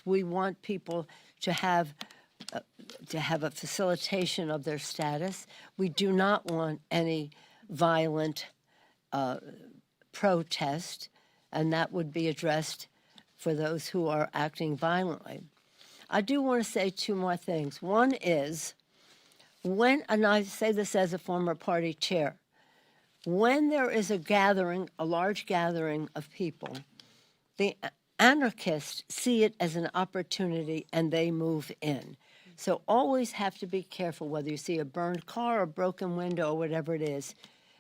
we want people to have a facilitation of their status. We do not want any violent protest, and that would be addressed for those who are acting violently. I do want to say two more things. One is, and I say this as a former party chair, when there is a gathering, a large gathering of people, the anarchists see it as an opportunity and they move in. So always have to be careful whether you see a burned car or a broken window or whatever it is.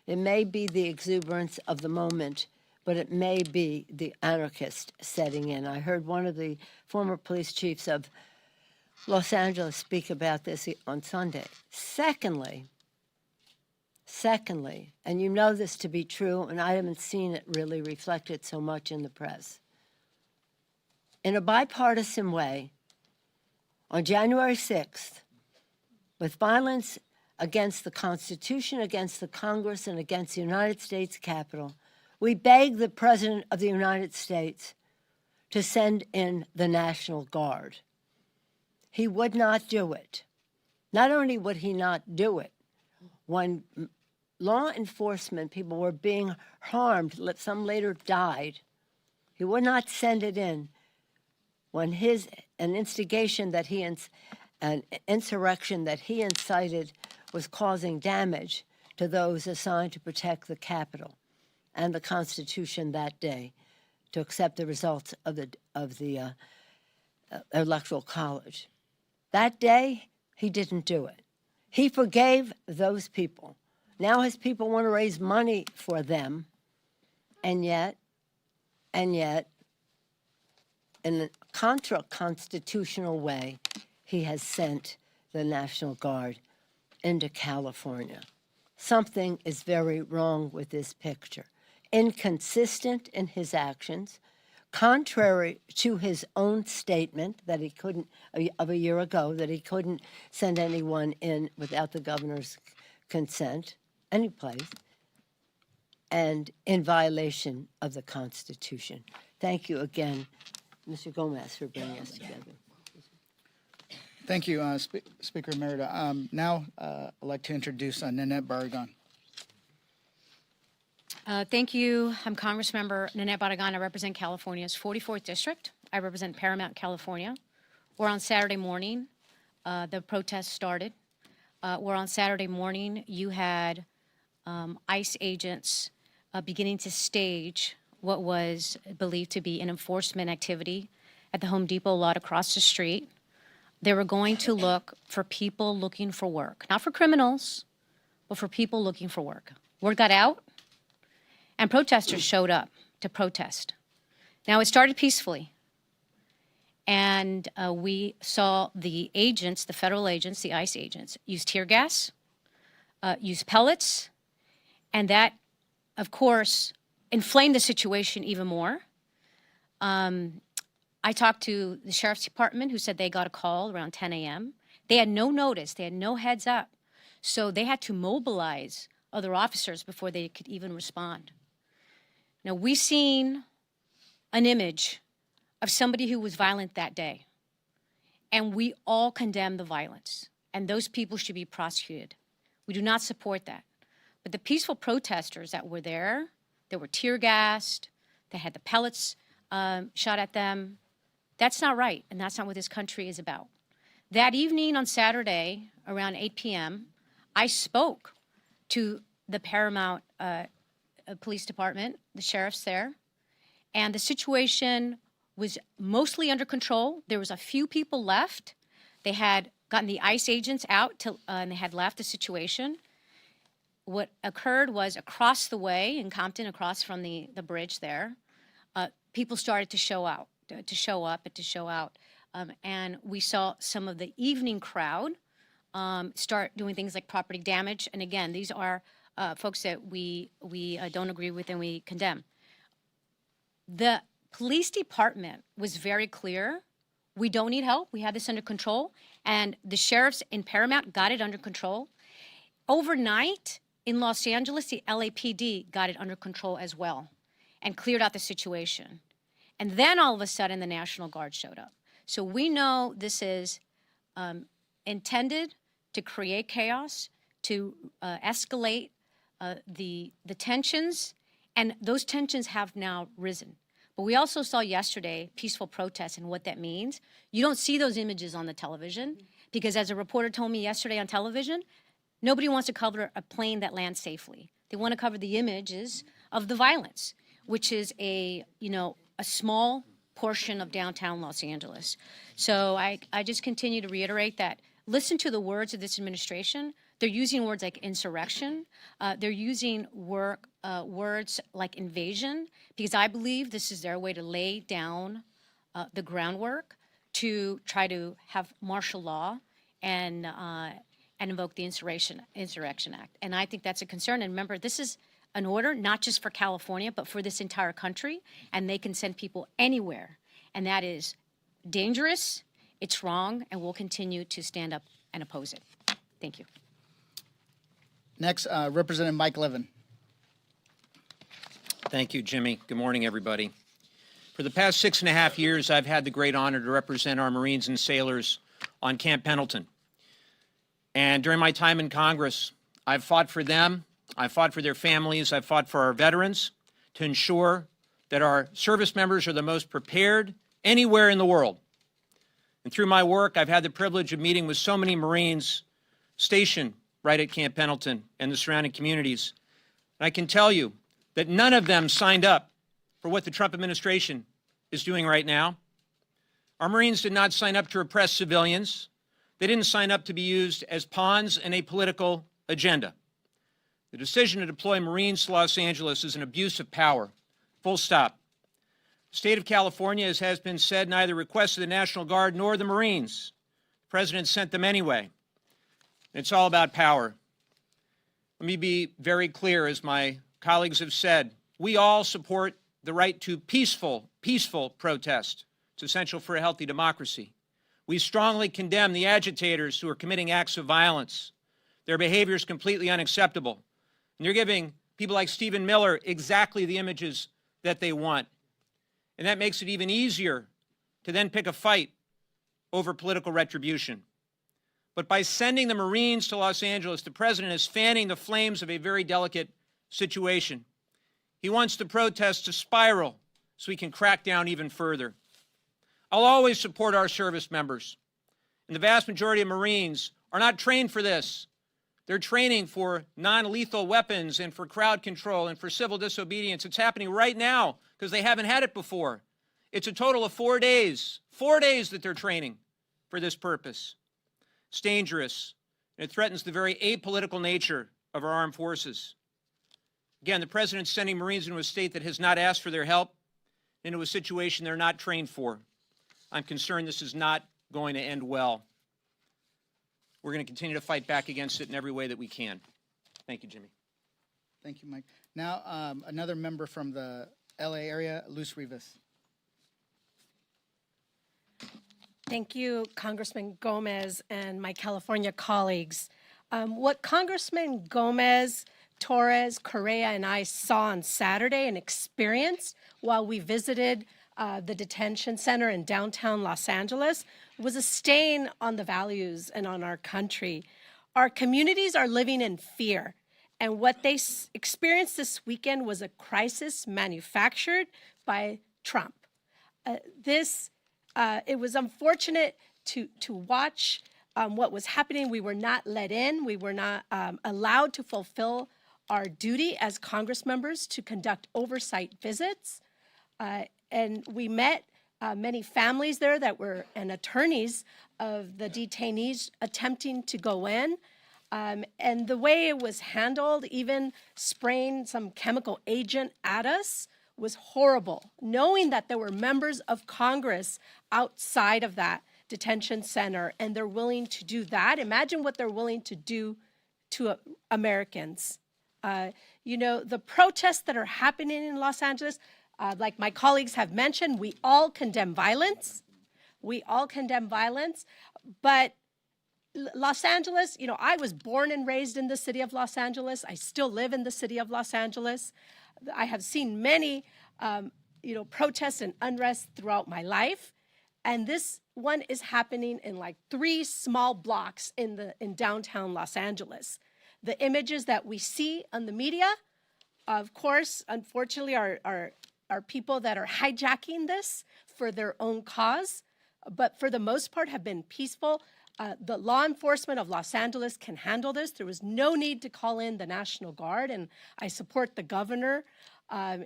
It may be the exuberance of the moment, but it may be the anarchist setting in. I heard one of the former police chiefs of Los Angeles speak about this on Sunday. Secondly, and you know this to be true, and I haven't seen it really reflected so much in the press, in a bipartisan way, on January 6th, with violence against the Constitution, against the Congress, and against the United States Capitol, we begged the President of the United States to send in the National Guard. He would not do it. Not only would he not do it, when law enforcement people were being harmed, some later died, he would not send it in when an insurrection that he incited was causing damage to those assigned to protect the Capitol and the Constitution that day, to accept the results of the Electoral College. That day, he didn't do it. He forgave those people. Now his people want to raise money for them, and yet, in a contra-constitutional way, he has sent the National Guard into California. Something is very wrong with this picture. Inconsistent in his actions, contrary to his own statement that he couldn't, of a year ago, that he couldn't send anyone in without the governor's consent, any place, and in violation of the Constitution. Thank you again, Mr. Gomez, for bringing us together. Thank you, Speaker Merida. Now, I'd like to introduce Nanette Barragan. Thank you. I'm Congressmember Nanette Barragan. I represent California's 44th District. I represent Paramount, California. Where on Saturday morning, the protest started. Where on Saturday morning, you had ICE agents beginning to stage what was believed to be an enforcement activity at the Home Depot lot across the street. They were going to look for people looking for work, not for criminals, but for people looking for work. Word got out, and protesters showed up to protest. Now, it started peacefully, and we saw the agents, the federal agents, the ICE agents, use tear gas, use pellets, and that, of course, inflamed the situation even more. I talked to the Sheriff's Department, who said they got a call around 10 a.m. They had no notice. They had no heads up. So they had to mobilize other officers before they could even respond. Now, we've seen an image of somebody who was violent that day, and we all condemn the violence, and those people should be prosecuted. We do not support that. But the peaceful protesters that were there, they were tear gassed, they had the pellets shot at them. That's not right, and that's not what this country is about. That evening on Saturday, around 8 p.m., I spoke to the Paramount Police Department, the sheriffs there, and the situation was mostly under control. There was a few people left. They had gotten the ICE agents out, and they had left the situation. What occurred was across the way in Compton, across from the bridge there, people started to show out. And we saw some of the evening crowd start doing things like property damage. And again, these are folks that we don't agree with and we condemn. The police department was very clear. We don't need help. We have this under control. And the sheriffs in Paramount got it under control. Overnight in Los Angeles, the LAPD got it under control as well and cleared out the situation. And then all of a sudden, the National Guard showed up. So we know this is intended to create chaos, to escalate the tensions, and those tensions have now risen. But we also saw yesterday peaceful protests and what that means. You don't see those images on the television because, as a reporter told me yesterday on television, nobody wants to cover a plane that lands safely. They want to cover the images of the violence, which is a small portion of downtown Los Angeles. So I just continue to reiterate that. Listen to the words of this administration. They're using words like insurrection. They're using words like invasion, because I believe this is their way to lay down the groundwork to try to have martial law and invoke the Insurrection Act. And I think that's a concern. And remember, this is an order not just for California, but for this entire country. And they can send people anywhere. And that is dangerous, it's wrong, and we'll continue to stand up and oppose it. Thank you. Next, Representative Mike Levin. Thank you, Jimmy. Good morning, everybody. For the past 6.5 years, I've had the great honor to represent our Marines and sailors on Camp Pendleton. And during my time in Congress, I've fought for them, I've fought for their families, I've fought for our veterans to ensure that our service members are the most prepared anywhere in the world. And through my work, I've had the privilege of meeting with so many Marines stationed right at Camp Pendleton and the surrounding communities. And I can tell you that none of them signed up for what the Trump administration is doing right now. Our Marines did not sign up to repress civilians. They didn't sign up to be used as pawns in a political agenda. The decision to deploy Marines to Los Angeles is an abuse of power. Full stop. The state of California, as has been said, neither requested the National Guard nor the Marines. The president sent them anyway. It's all about power. Let me be very clear, as my colleagues have said, we all support the right to peaceful protest. It's essential for a healthy democracy. We strongly condemn the agitators who are committing acts of violence. Their behavior is completely unacceptable. And they're giving people like Stephen Miller exactly the images that they want. And that makes it even easier to then pick a fight over political retribution. But by sending the Marines to Los Angeles, the president is fanning the flames of a very delicate situation. He wants the protests to spiral so he can crack down even further. I'll always support our service members. And the vast majority of Marines are not trained for this. They're training for non-lethal weapons and for crowd control and for civil disobedience. It's happening right now because they haven't had it before. It's a total of 4 days that they're training for this purpose. It's dangerous, and it threatens the very apolitical nature of our armed forces. Again, the president's sending Marines into a state that has not asked for their help, into a situation they're not trained for. I'm concerned this is not going to end well. We're going to continue to fight back against it in every way that we can. Thank you, Jimmy. Thank you, Mike. Now, another member from the LA area, Luz Rivas. Thank you, Congressman Gomez and my California colleagues. What Congressman Gomez, Torres, Correa, and I saw on Saturday and experienced while we visited the detention center in downtown Los Angeles was a stain on the values and on our country. Our communities are living in fear, and what they experienced this weekend was a crisis manufactured by Trump. It was unfortunate to watch what was happening. We were not let in. We were not allowed to fulfill our duty as Congress members to conduct oversight visits. And we met many families there that were, and attorneys of the detainees attempting to go in. And the way it was handled, even spraying some chemical agent at us, was horrible. Knowing that there were members of Congress outside of that detention center and they're willing to do that, imagine what they're willing to do to Americans. The protests that are happening in Los Angeles, like my colleagues have mentioned, we all condemn violence. We all condemn violence, but Los Angeles, I was born and raised in the city of Los Angeles. I still live in the city of Los Angeles. I have seen many, protests and unrest throughout my life. And this one is happening in like 3 small blocks in downtown Los Angeles. The images that we see on the media, of course, unfortunately, are people that are hijacking this for their own cause, but for the most part have been peaceful. The law enforcement of Los Angeles can handle this. There was no need to call in the National Guard, and I support the governor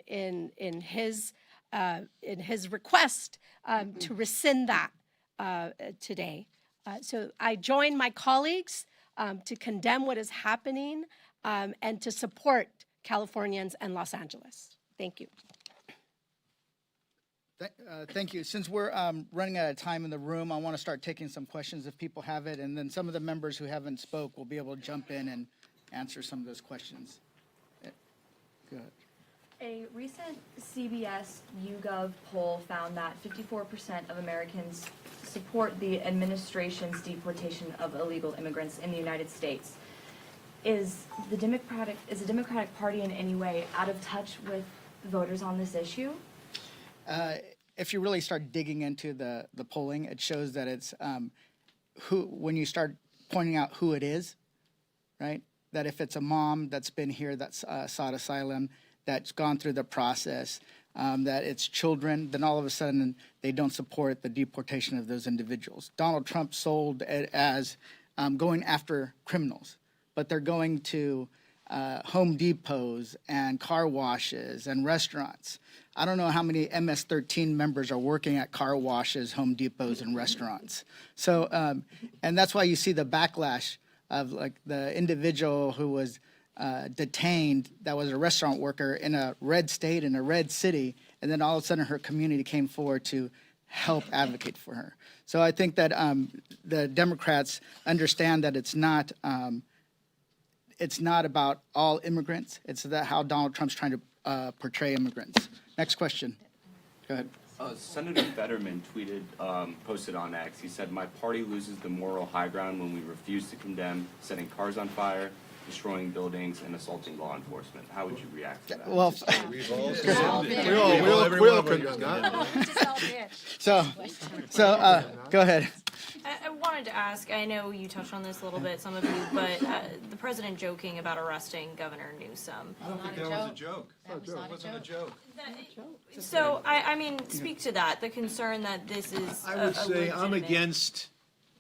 in his request to rescind that today. So I join my colleagues to condemn what is happening and to support Californians and Los Angeles. Thank you. Thank you. Since we're running out of time in the room, I want to start taking some questions if people have it, and then some of the members who haven't spoke will be able to jump in and answer some of those questions. Go ahead. A recent CBS YouGov poll found that 54% of Americans support the administration's deportation of illegal immigrants in the United States. Is the Democratic Party in any way out of touch with voters on this issue? If you really start digging into the polling, it shows that it's when you start pointing out who it is, right? That if it's a mom that's been here, that's sought asylum, that's gone through the process, that it's children, then all of a sudden they don't support the deportation of those individuals. Donald Trump sold it as going after criminals, but they're going to Home Depots and car washes and restaurants. I don't know how many MS-13 members are working at car washes, Home Depots, and restaurants. So, and that's why you see the backlash of like the individual who was detained that was a restaurant worker in a red state, in a red city, and then all of a sudden her community came forward to help advocate for her. So I think that the Democrats understand that it's not about all immigrants. It's that how Donald Trump's trying to portray immigrants. Next question. Go ahead. Senator Fetterman posted on X. He said, "My party loses the moral high ground when we refuse to condemn setting cars on fire, destroying buildings, and assaulting law enforcement." How would you react to that? Well, We all go ahead. I wanted to ask, I know you touched on this a little bit, some of you, but the president joking about arresting Governor Newsom. I don't think that was a joke. It wasn't a joke. So, I mean, speak to that, the concern that this is I would say I'm legitimate- against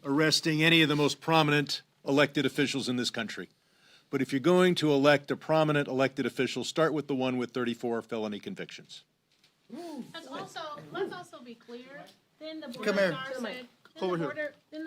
arresting any of the most prominent elected officials in this country. But if you're going to elect a prominent elected official, start with the one with 34 felony convictions. Let's also be clear, then the Come here.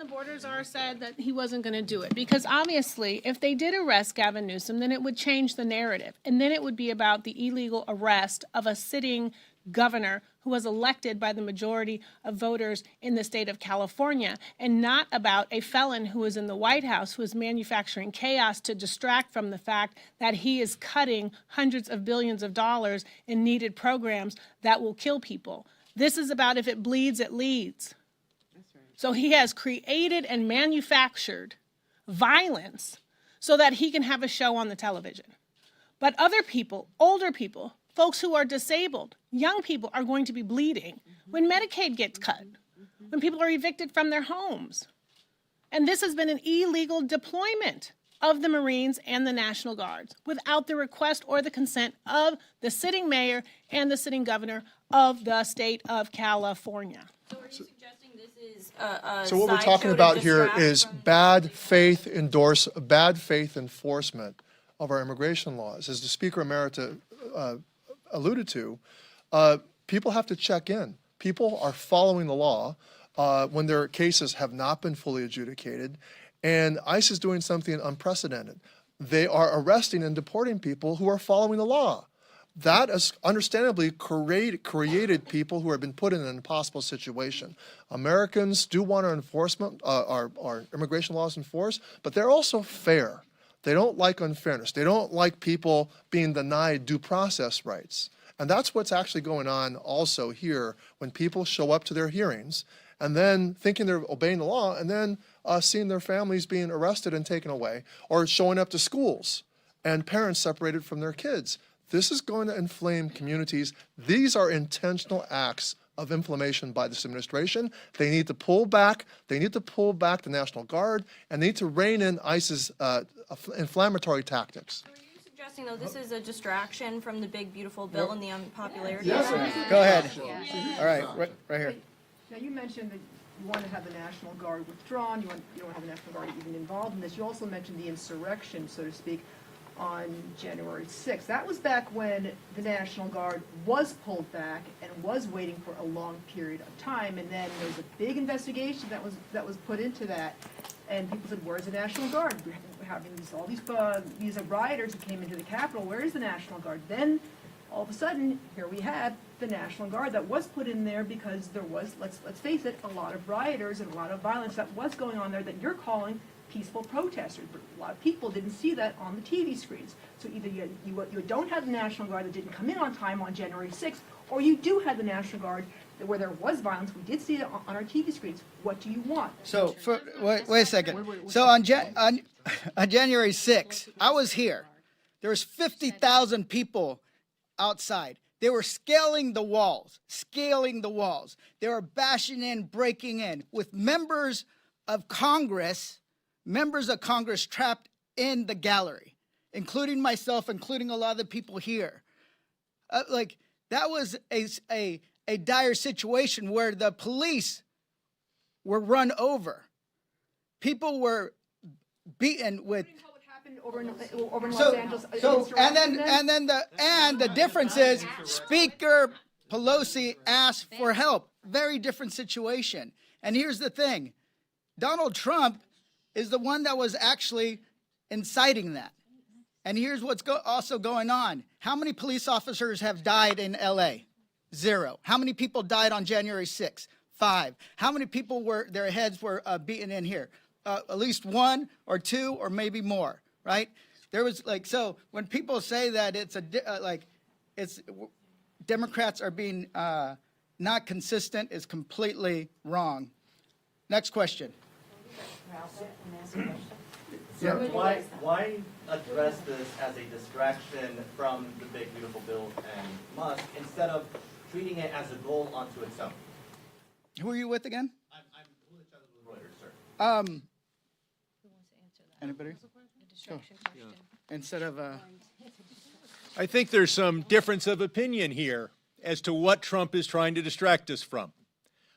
borders are said that he wasn't going to do it. Because obviously, if they did arrest Gavin Newsom, then it would change the narrative. And then it would be about the illegal arrest of a sitting governor who was elected by the majority of voters in the state of California, and not about a felon who is in the White House who is manufacturing chaos to distract from the fact that he is cutting hundreds of billions of dollars in needed programs that will kill people. This is about if it bleeds, it leads. So he has created and manufactured violence so that he can have a show on the television. But other people, older people, folks who are disabled, young people are going to be bleeding when Medicaid gets cut, when people are evicted from their homes. And this has been an illegal deployment of the Marines and the National Guards without the request or the consent of the sitting mayor and the sitting governor of the state of California. So are you suggesting this is So what we're talking about here is bad faith enforcement of our immigration laws. As the Speaker Emerita alluded to, people have to check in. People are following the law when their cases have not been fully adjudicated, and ICE is doing something unprecedented. They are arresting and deporting people who are following the law. That has understandably created people who have been put in an impossible situation. Americans do want our immigration laws enforced, but they're also fair. They don't like unfairness. They don't like people being denied due process rights. And that's what's actually going on also here when people show up to their hearings and then thinking they're obeying the law and then seeing their families being arrested and taken away, or showing up to schools and parents separated from their kids. This is going to inflame communities. These are intentional acts of inflammation by this administration. They need to pull back. They need to pull back the National Guard, and they need to rein in ICE's inflammatory tactics. Are you suggesting, though, this is a distraction from the big, beautiful bill and the unpopularity? Go ahead. All right, right here. Now, you mentioned that you want to have the National Guard withdrawn, you don't want to have the National Guard even involved in this. You also mentioned the insurrection, so to speak, on January 6th. That was back when the National Guard was pulled back and was waiting for a long period of time, and then there was a big investigation that was put into that, and people said, where's the National Guard? We're having all these rioters who came into the Capitol, where is the National Guard? Then, all of a sudden, here we have the National Guard that was put in there because there was, let's face it, a lot of rioters and a lot of violence that was going on there that you're calling peaceful protesters. But a lot of people didn't see that on the TV screens. So either you don't have the National Guard that didn't come in on time on January 6th, or you do have the National Guard where there was violence. We did see it on our TV screens. What do you want? So, wait a second. So on January 6th, I was here. There was 50,000 people outside. They were scaling the walls. They were bashing in, breaking in, with members of Congress trapped in the gallery, including myself, including a lot of the people here. That was a dire situation where the police were run over. People were beaten with. Over in Los Angeles. And the difference is Speaker Pelosi asked for help. Very different situation. And here's the thing. Donald Trump is the one that was actually inciting that. And here's what's also going on. How many police officers have died in LA? 0. How many people died on January 6th? 5. How many people their heads were beaten in here? At least 1 or 2 or maybe more. Right? There was so when people say that it's Democrats are being not consistent is completely wrong. Next question. So why address this as a distraction from the big beautiful bill and Musk instead of treating it as a goal unto its own? Who are you with again? I'm Reuters, sir. Anybody? Instead of I think there's some difference of opinion here as to what Trump is trying to distract us from.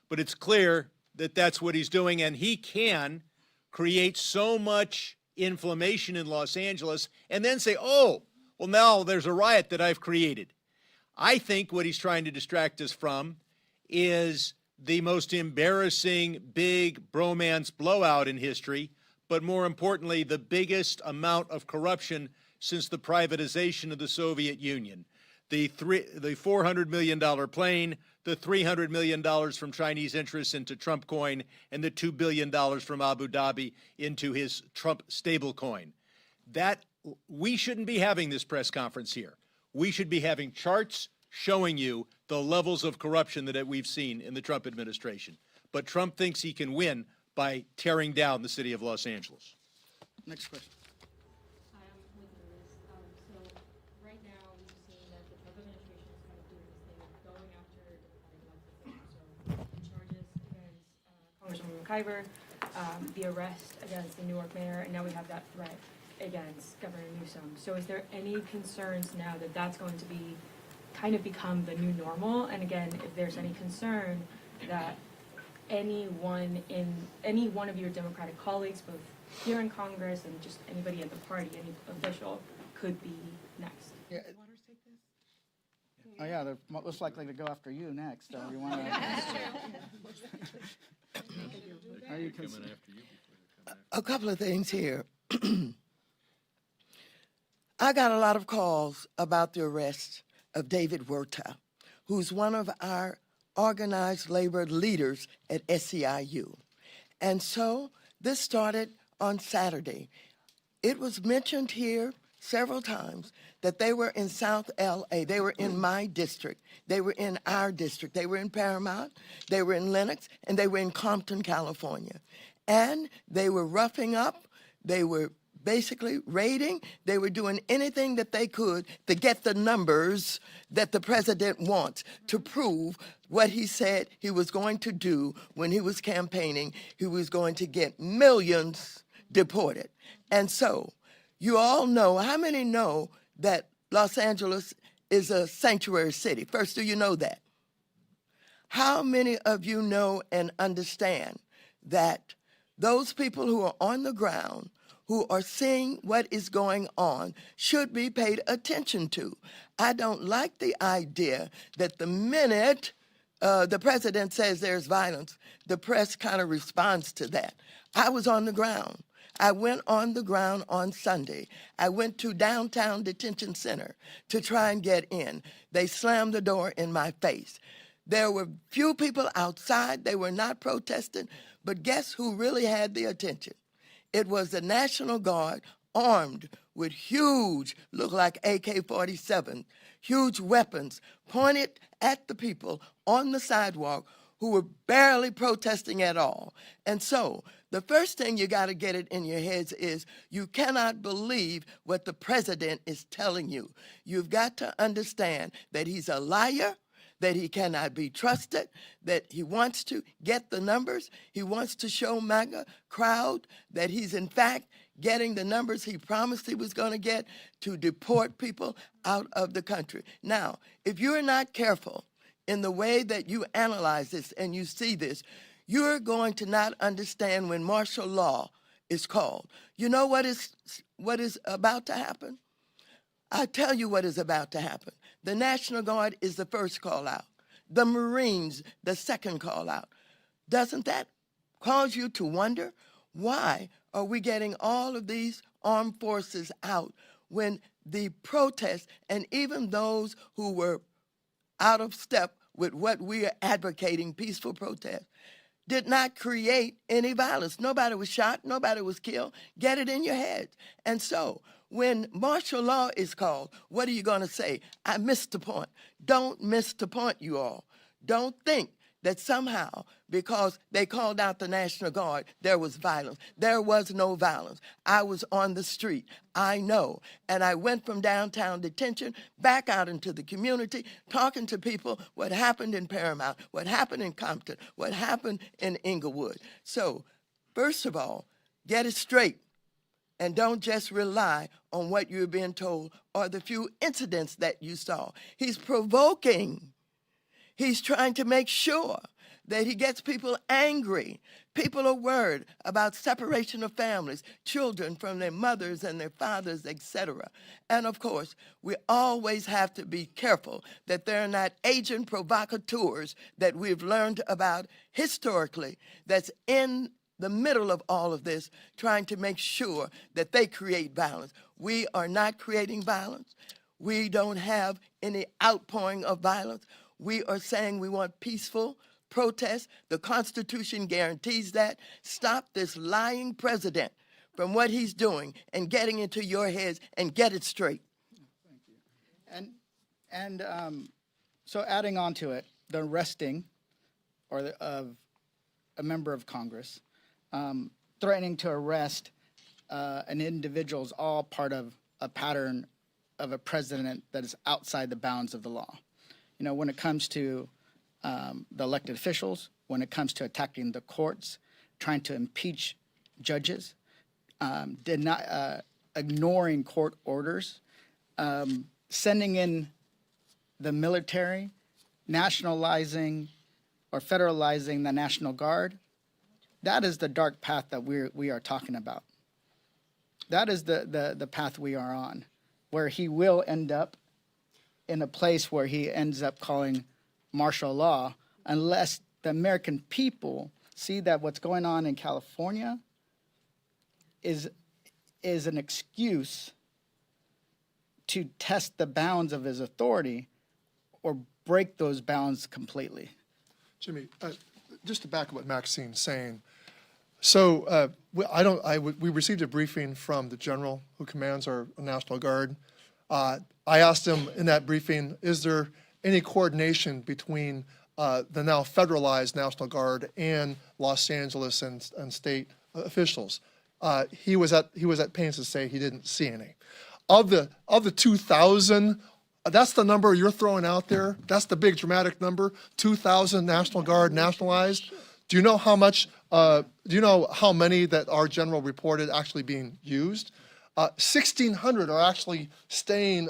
But it's clear that that's what he's doing, and he can create so much inflammation in Los Angeles and then say, oh, well, now there's a riot that I've created. I think what he's trying to distract us from is the most embarrassing big bromance blowout in history, but more importantly, the biggest amount of corruption since the privatization of the Soviet Union. The $400 million plane, the $300 million from Chinese interests into Trump coin, and the $2 billion from Abu Dhabi into his Trump stablecoin. We shouldn't be having this press conference here. We should be having charts showing you the levels of corruption that we've seen in the Trump administration. But Trump thinks he can win by tearing down the city of Los Angeles. next question. Hi, I'm with Lewis. So right now we've seen that the Trump administration is kind of doing this thing of going after Democratic elected officials. So the charges against Congresswoman McIver, the arrest against the New York mayor, and now we have that threat against Governor Newsom. So is there any concerns now that that's going to be kind of become the new normal? And again, if there's any concern that any one of your Democratic colleagues, both here in Congress and just anybody at the party, any official, could be next. Yeah. Oh yeah, they're most likely to go after you next. So you want to? Are you concerned? A couple of things here. I got a lot of calls about the arrest of David Huerta, who's one of our organized labor leaders at SEIU. And so this started on Saturday. It was mentioned here several times that they were in South LA. They were in my district. They were in our district. They were in Paramount. They were in Lenox, and they were in Compton, California. And they were roughing up. They were basically raiding. They were doing anything that they could to get the numbers that the president wants to prove what he said he was going to do when he was campaigning. He was going to get millions deported. And so you all know, how many know that Los Angeles is a sanctuary city? First, do you know that? How many of you know and understand that those people who are on the ground, who are seeing what is going on, should be paid attention to? I don't like the idea that the minute the president says there's violence, the press kind of responds to that. I was on the ground. I went on the ground on Sunday. I went to downtown detention center to try and get in. They slammed the door in my face. There were few people outside. They were not protesting. But guess who really had the attention? It was the National Guard, armed with huge, look like AK-47, huge weapons pointed at the people on the sidewalk who were barely protesting at all. And so the first thing you got to get it in your heads is you cannot believe what the president is telling you. You've got to understand that he's a liar, that he cannot be trusted, that he wants to get the numbers. He wants to show MAGA crowd that he's in fact getting the numbers he promised he was going to get to deport people out of the country. Now, if you're not careful in the way that you analyze this and you see this, you're going to not understand when martial law is called. You know what is about to happen? I'll tell you what is about to happen. The National Guard is the first call out. The Marines, the second call out. Doesn't that cause you to wonder, why are we getting all of these armed forces out when the protests and even those who were out of step with what we are advocating, peaceful protest, did not create any violence? Nobody was shot, nobody was killed. Get it in your head. And so when martial law is called, what are you going to say? I missed the point. Don't miss the point, you all. Don't think that somehow, because they called out the National Guard, there was violence. There was no violence. I was on the street. I know. And I went from downtown detention back out into the community, talking to people what happened in Paramount, what happened in Compton, what happened in Inglewood. So, first of all, get it straight. And don't just rely on what you're being told or the few incidents that you saw. He's provoking. He's trying to make sure that he gets people angry. People are worried about separation of families, children from their mothers and their fathers, etc. And of course, we always have to be careful that they're not agent provocateurs that we've learned about historically that's in the middle of all of this, trying to make sure that they create violence. We are not creating violence. We don't have any outpouring of violence. We are saying we want peaceful protest. The Constitution guarantees that. Stop this lying president from what he's doing and getting into your heads and get it straight. Thank you. And so adding on to it, the arresting of a member of Congress, threatening to arrest an individual is all part of a pattern of a president that is outside the bounds of the law. You know, when it comes to the elected officials, when it comes to attacking the courts, trying to impeach judges, ignoring court orders, sending in the military, nationalizing or federalizing the National Guard. That is the dark path that we are talking about. That is the path we are on, where he will end up in a place where he ends up calling martial law, unless the American people see that what's going on in California is an excuse to test the bounds of his authority or break those bounds completely. Jimmy, just to back up what Maxine's saying, so we received a briefing from the general who commands our National Guard. I asked him in that briefing, is there any coordination between the now federalized National Guard and Los Angeles and state officials? he was at pains to say he didn't see any. Of the 2,000, that's the number you're throwing out there. That's the big dramatic number. 2,000 National Guard nationalized. Do you know how much? Do you know how many that our general reported actually being used? 1,600 are actually staying.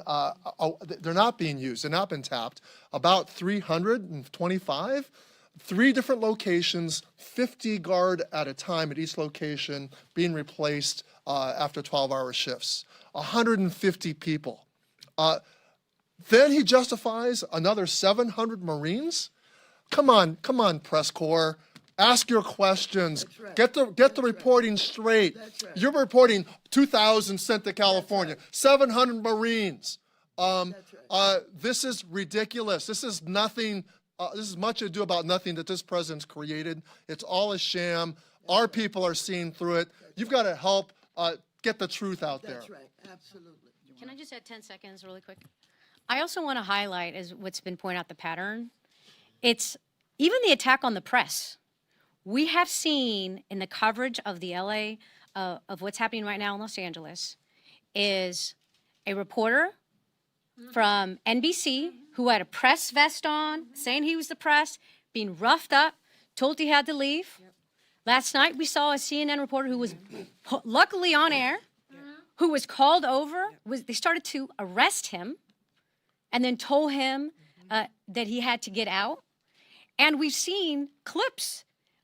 They're not being used. They're not been tapped. About 325. 3 different locations, 50 guard at a time at each location, being replaced after 12-hour shifts. 150 people. Then he justifies another 700 Marines? Come on, press corps. Ask your questions. Right. Get the reporting straight. Right. You're reporting 2,000 sent to California, 700 Marines. This is ridiculous. This is nothing. This is much ado about nothing that this president's created. It's all a sham. Our people are seeing through it. You've got to help get the truth out there. That's right, absolutely. Can I just add 10 seconds really quick? I also want to highlight, as what's been pointed out, the pattern. It's even the attack on the press. We have seen in the coverage of the LA, of what's happening right now in Los Angeles, is a reporter from NBC who had a press vest on, saying he was the press, being roughed up, told he had to leave. Last night we saw a CNN reporter who was luckily on air, who was called over. They started to arrest him and then told him that he had to get out. And we've seen clips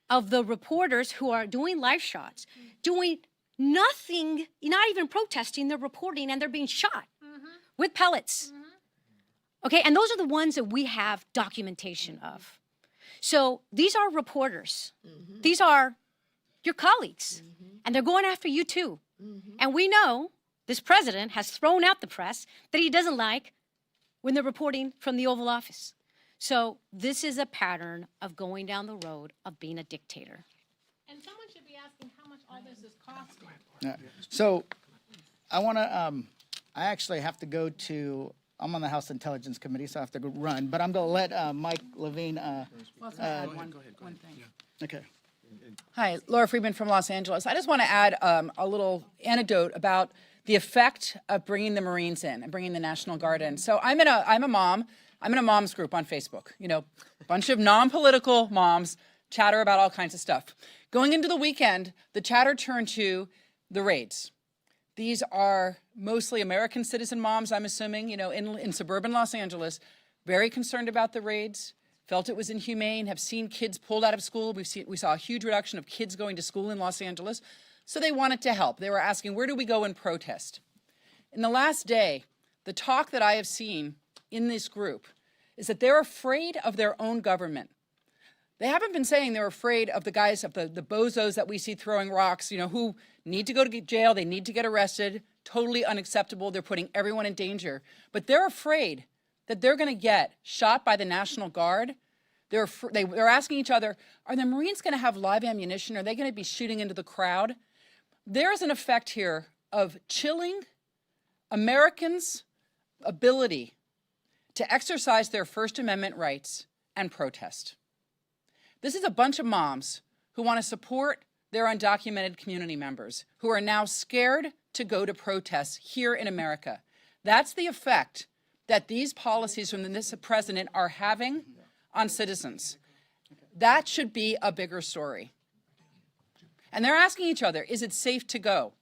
of the reporters who are doing live shots, doing nothing, not even protesting, they're reporting and they're being shot with pellets. Okay, and those are the ones that we have documentation of. So these are reporters. These are your colleagues, and they're going after you too. And we know this president has thrown out the press that he doesn't like when they're reporting from the Oval Office. So this is a pattern of going down the road of being a dictator. And someone should be asking how much all this is costing. Yeah. So I want to, I actually have to go to, I'm on the House Intelligence Committee, so I have to go run, but I'm going to let Mike Levine. One thing. Okay. Hi, Laura Friedman from Los Angeles. I just want to add a little anecdote about the effect of bringing the Marines in and bringing the National Guard in. So I'm a mom. I'm in a mom's group on Facebook. You know, a bunch of non-political moms chatter about all kinds of stuff. Going into the weekend, the chatter turned to the raids. These are mostly American citizen moms, I'm assuming, you know, in suburban Los Angeles, very concerned about the raids, felt it was inhumane, have seen kids pulled out of school. We saw a huge reduction of kids going to school in Los Angeles. So they wanted to help. They were asking, where do we go and protest? In the last day, the talk that I have seen in this group is that they're afraid of their own government. They haven't been saying they're afraid of the guys, of the bozos that we see throwing rocks, you know, who need to go to jail, they need to get arrested, totally unacceptable, they're putting everyone in danger. But they're afraid that they're gonna get shot by the National Guard. They're asking each other, are the Marines gonna have live ammunition? Are they gonna be shooting into the crowd? There is an effect here of chilling Americans' ability to exercise their First Amendment rights and protest. This is a bunch of moms who want to support their undocumented community members who are now scared to go to protests here in America. That's the effect that these policies from this president are having on citizens. That should be a bigger story. And they're asking each other, is it safe to go?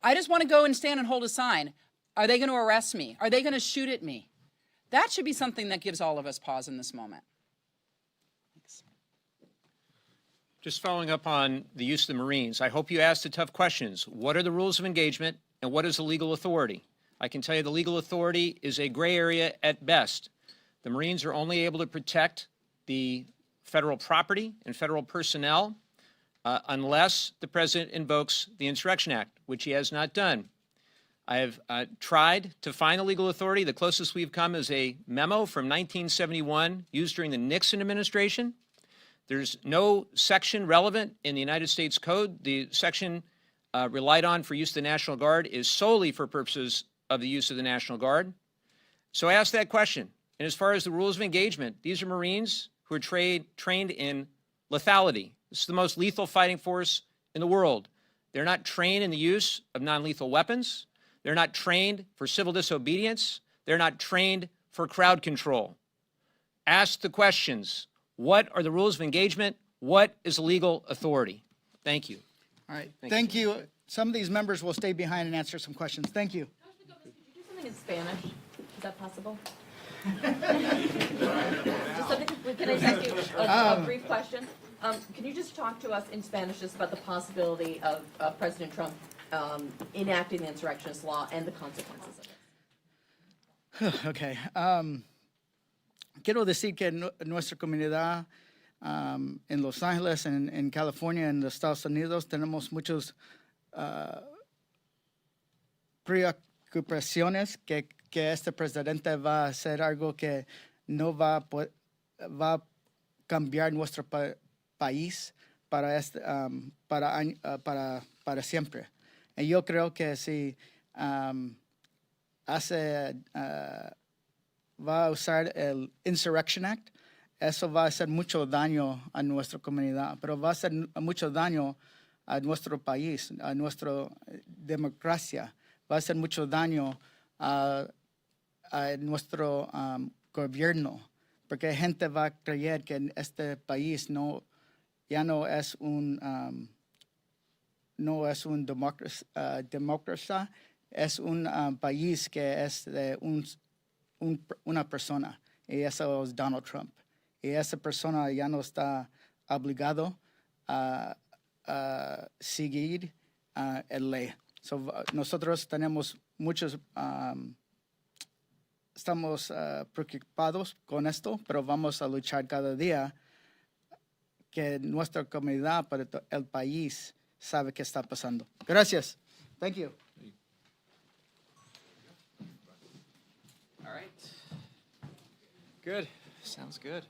I just want to go and stand and hold a sign. Are they going to arrest me? Are they going to shoot at me? That should be something that gives all of us pause in this moment. Thanks. Just following up on the use of the Marines, I hope you asked the tough questions. What are the rules of engagement and what is the legal authority? I can tell you the legal authority is a gray area at best. The Marines are only able to protect the federal property and federal personnel unless the president invokes the Insurrection Act, which he has not done. I have tried to find the legal authority. The closest we've come is a memo from 1971 used during the Nixon administration. There's no section relevant in the United States Code. The section relied on for use of the National Guard is solely for purposes of the use of the National Guard. So I asked that question. And as far as the rules of engagement, these are Marines who are trained in lethality. This is the most lethal fighting force in the world. They're not trained in the use of non-lethal weapons. They're not trained for civil disobedience. They're not trained for crowd control. Ask the questions. What are the rules of engagement? What is legal authority? Thank you. All right, thank you. Some of these members will stay behind and answer some questions. Thank you. Do something in Spanish? Is that possible? Can I just ask you a brief question? Can you just talk to us in Spanish just about the possibility of President Trump enacting the insurrectionist law and the consequences of it? Okay. Quiero decir que nuestra comunidad en Los Ángeles, en California, en los Estados Unidos, tenemos muchas preocupaciones que este presidente va a hacer algo que no va a cambiar nuestro país para siempre. Y yo creo que si va a usar el Insurrection Act, eso va a hacer mucho daño a nuestra comunidad, pero va a hacer mucho daño a nuestro país, a nuestra democracia, va a hacer mucho daño a nuestro gobierno, porque gente va a creer que este país ya no es un democracia, es un país que es de una persona, y eso es Donald Trump. Y esa persona ya no está obligado a seguir la ley. Nosotros tenemos estamos preocupados con esto, pero vamos a luchar cada día que nuestra comunidad, para el país, sabe qué está pasando. Gracias. Thank you. All right. Good. Sounds good.